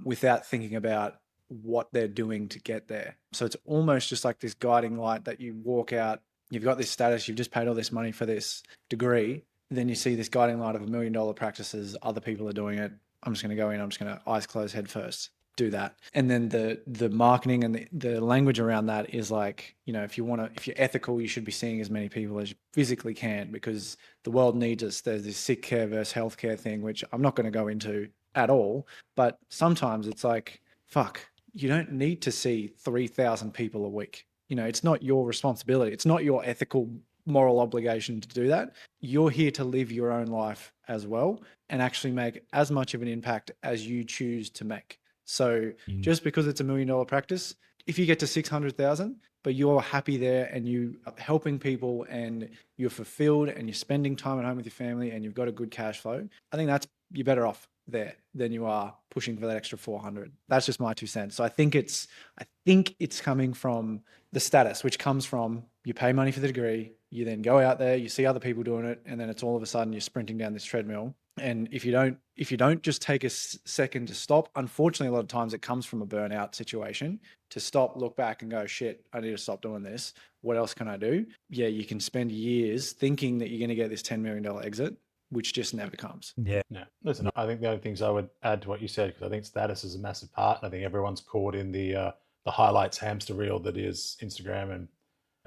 without thinking about what they're doing to get there. So it's almost just like this guiding light that you walk out, you've got this status, you've just paid all this money for this degree. Then you see this guiding light of $1 million practices, other people are doing it. I'm just going to go in, I'm just going to eyes closed, head first, do that. And then the marketing and the language around that is like, you know, if you're ethical, you should be seeing as many people as you physically can because the world needs us. There's this sick care versus healthcare thing, which I'm not going to go into at all. But sometimes it's like, fuck, you don't need to see 3,000 people a week. You know, it's not your responsibility. It's not your ethical, moral obligation to do that. You're here to live your own life as well and actually make as much of an impact as you choose to make. So just because it's $1 million practice, if you get to 600,000, but you're happy there and you are helping people and you're fulfilled and you're spending time at home with your family and you've got a good cash flow, I think you're better off there than you are pushing for that extra 400. That's just my 2 cents. So I think it's coming from the status, which comes from you pay money for the degree, you then go out there, you see other people doing it, and then it's all of a sudden you're sprinting down this treadmill. And if you don't just take a second to stop, unfortunately, a lot of times it comes from a burnout situation to stop, look back and go, shit, I need to stop doing this. What else can I do? Yeah, you can spend years thinking that you're going to get this $10 million exit, which just never comes. Yeah. Listen, I think the only things I would add to what you said, because I think status is a massive part. And I think everyone's caught in the the highlights hamster reel that is Instagram and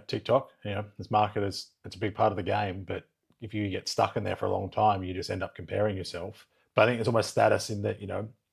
TikTok. This market it's a big part of the game, but if you get stuck in there for a long time, you just end up comparing yourself. But I think it's almost status in that,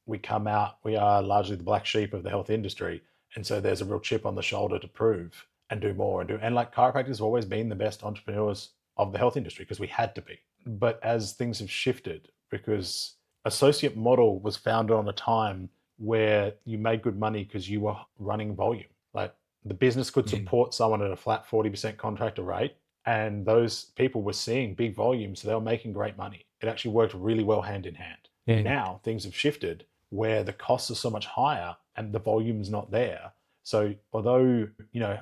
we are largely the black sheep of the health industry. And so there's a real chip on the shoulder to prove and do more and like chiropractors have always been the best entrepreneurs of the health industry because we had to be. But as things have shifted, because associate model was founded on a time where you made good money because you were running volume. Like the business could support someone at a flat 40% contractor rate, and those people were seeing big volume, so they were making great money. It actually worked really well hand in hand. Now things have shifted where the costs are so much higher and the volume's not there. So although,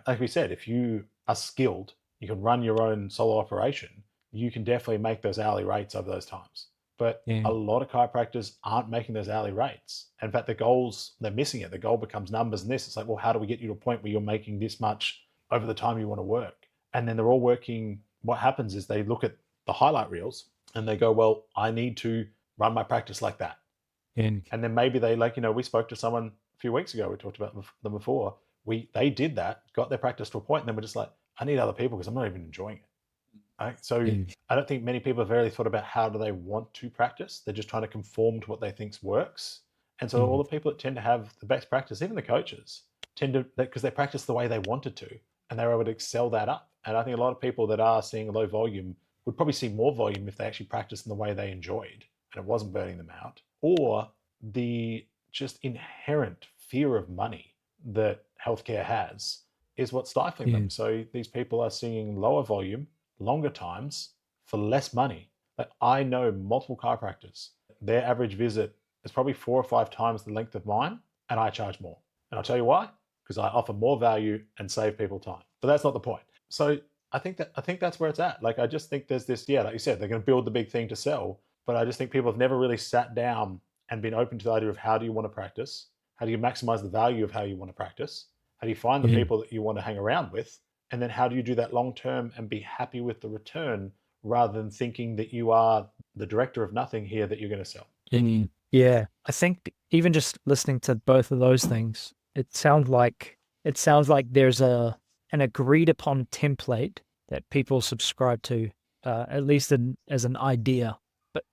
like we said, if you are skilled, you can run your own solo operation, you can definitely make those hourly rates over those times. But a lot of chiropractors aren't making those hourly rates. In fact, they're missing it. The goal becomes numbers and this. It's like, well, how do we get you to a point where you're making this much over the time you want to work? And then they're all working. What happens is they look at the highlight reels and they go, well, I need to run my practice like that. And then maybe they we spoke to someone a few weeks ago, we talked about them before. They did that, got their practice to a point, and then we're just like, I need other people because I'm not even enjoying it. Right? So I don't think many people have really thought about how do they want to practice. They're just trying to conform to what they think works. And so all the people that tend to have the best practice, even the coaches, tend to, because they practice the way they wanted to, and they're able to excel that up. And I think a lot of people that are seeing low volume would probably see more volume if they actually practiced in the way they enjoyed and it wasn't burning them out. Or the just inherent fear of money that healthcare has is what's stifling them. So these people are seeing lower volume, longer times for less money. Like I know multiple chiropractors, their average visit is probably 4 or 5 times the length of mine, and I charge more. And I'll tell you why, because I offer more value and save people time. But that's not the point. So I think that's where it's at. Like I just think there's this, like you said, they're going to build the big thing to sell, but I just think people have never really sat down and been open to the idea of how do you want to practice? How do you maximize the value of how you want to practice? How do you find the people that you want to hang around with? And then how do you do that long term and be happy with the return rather than thinking that you are the director of nothing here that you're going to sell? Yeah, I think even just listening to both of those things, it sounds like there's an agreed upon template that people subscribe to, at least as an idea,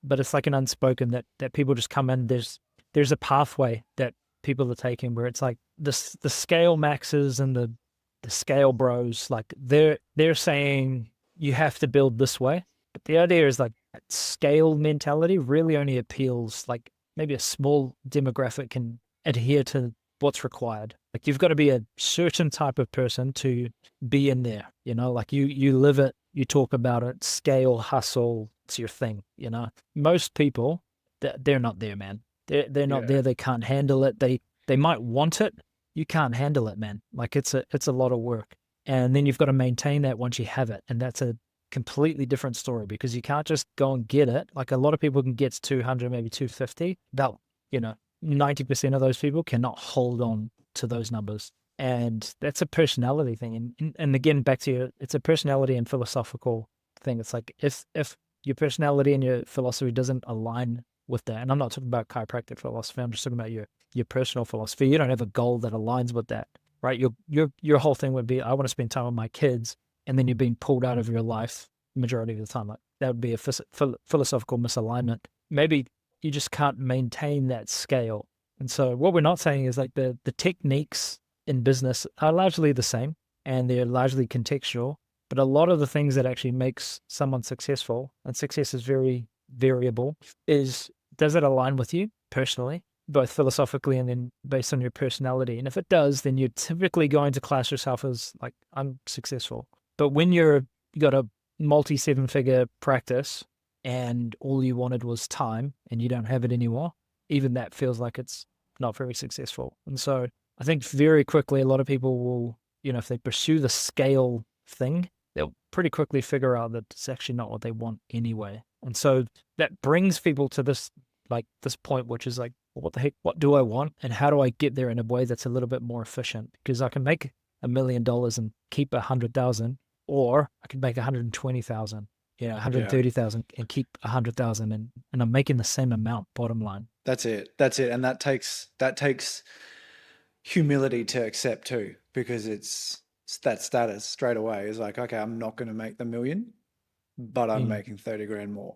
but it's like an unspoken that people just come in. There's a pathway that people are taking where it's like the scale maxes and the scale bros, like they're saying you have to build this way, but the idea is like scale mentality really only appeals like maybe a small demographic can adhere to what's required. Like you've got to be a certain type of person to be in there, like you live it, you talk about it, scale, hustle, it's your thing, Most people, they're not there, man. They're not there. They can't handle it. They might want it. You can't handle it, man. Like it's a lot of work. And then you've got to maintain that once you have it. And that's a completely different story because you can't just go and get it. Like a lot of people can get to 200, maybe 250. About, 90% of those people cannot hold on to those numbers. And that's a personality thing. And again, back to you, it's a personality and philosophical thing. It's like if your personality and your philosophy doesn't align with that, and I'm not talking about chiropractic philosophy, I'm just talking about your personal philosophy. You don't have a goal that aligns with that, right? Your whole thing would be, I want to spend time with my kids, and then you're being pulled out of your life majority of the time. Like that would be a philosophical misalignment. Maybe you just can't maintain that scale. And so what we're not saying is like the techniques in business are largely the same and they're largely contextual, but a lot of the things that actually makes someone successful, and success is very variable, is does it align with you personally, both philosophically and then based on your personality? And if it does, then you're typically going to class yourself as like, I'm successful. But when you got a multi 7-figure practice and all you wanted was time and you don't have it anymore, even that feels like it's not very successful. And so I think very quickly a lot of people will, if they pursue the scale thing, they'll pretty quickly figure out that it's actually not what they want anyway. And so that brings people to this point, which is like, well, what the heck, what do I want? And how do I get there in a way that's a little bit more efficient? Because I can make $1 million and keep 100,000, or I can make 120,000, 130,000 and keep 100,000, and I'm making the same amount, bottom line. That's it. And that takes humility to accept too, because it's that status straight away is like, okay, I'm not going to make the million, but I'm making 30 grand more.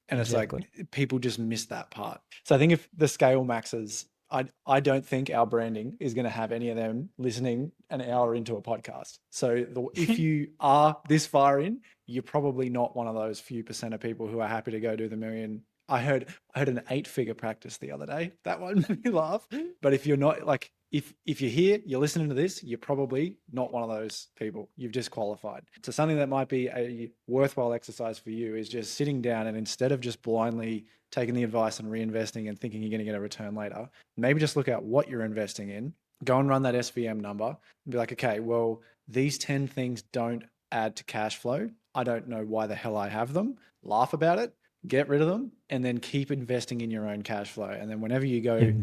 And Exactly. it's like people just miss that part. So I think if the scale maxes, I don't think our branding is going to have any of them listening an hour into a podcast. So if you are this far in, you're probably not one of those few percent of people who are happy to go do the million. I heard an 8-figure practice the other day. That one made me laugh. But if you're not like, if you're here, you're listening to this, you're probably not one of those people. You've just qualified. So something that might be a worthwhile exercise for you is just sitting down and instead of just blindly taking the advice and reinvesting and thinking you're going to get a return later, maybe just look at what you're investing in, go and run that SVM number and be like, okay, well, these 10 things don't add to cash flow. I don't know why the hell I have them. Laugh about it, get rid of them, and then keep investing in your own cash flow. And then whenever you go,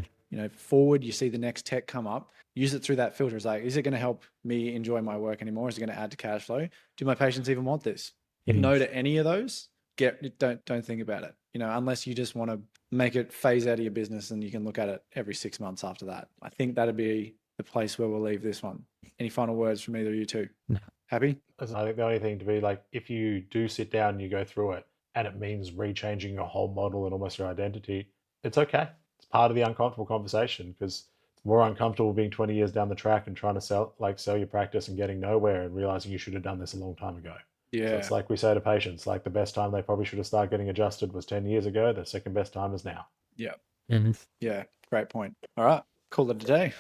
forward, you see the next tech come up, use it through that filter. It's like, is it going to help me enjoy my work anymore? Is it going to add to cash flow? Do my patients even want this? No to any of those, don't think about it. Unless you just want to make it phase out of your business and you can look at it every 6 months after that. I think that'd be the place where we'll leave this one. Any final words from either of you two? No. Happy? I think the only thing to be like, if you do sit down and you go through it and it means rechanging your whole model and almost your identity, it's okay. It's part of the uncomfortable conversation, because it's more uncomfortable being 20 years down the track and trying to sell your practice and getting nowhere and realizing you should have done this a long time ago. Yeah. So it's like we say to patients, like the best time they probably should have started getting adjusted was 10 years ago. The second best time is now. Yeah. Mm-hmm. Yeah. Great point. All right. Call it a day.